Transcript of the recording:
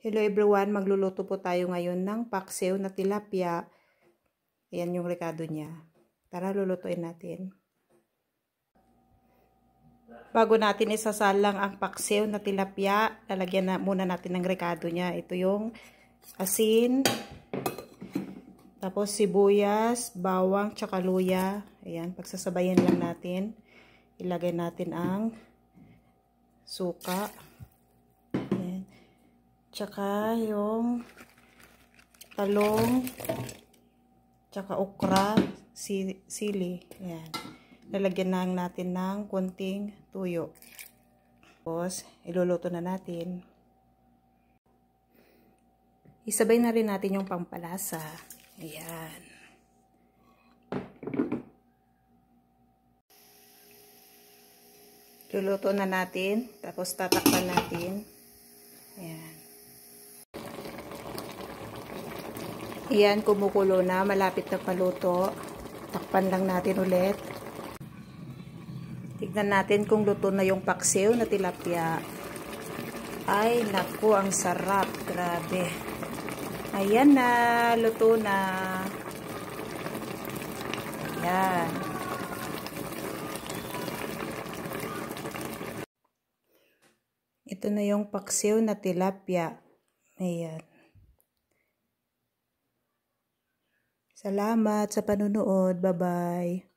Hello everyone, magluluto po tayo ngayon ng paksiw na tilapia. Ayan yung rekado niya. Tara, lulutuin natin. Bago natin isasalang ang paksiw na tilapia, lalagyan na muna natin ng rekado niya. Ito yung asin, tapos sibuyas, bawang, tsaka luya. Ayan, pagsasabayan lang natin. Ilagay natin ang suka. Tsaka yung talong, tsaka okra, sili. Ayan. Lalagyan lang natin ng konting tuyo. Tapos, iluluto na natin. Isabay na rin natin yung pampalasa. Ayan. Luluto na natin. Tapos, tatakpan natin. Ayan. Ayan, kumukulo na. Malapit na paluto. Takpan lang natin ulit. Tignan natin kung luto na yung paksiw na tilapia. Ay, naku, ang sarap. Grabe. Ayan na. Luto na. Ayan. Ito na yung paksiw na tilapia. Ayan. Salamat sa panunood. Bye-bye.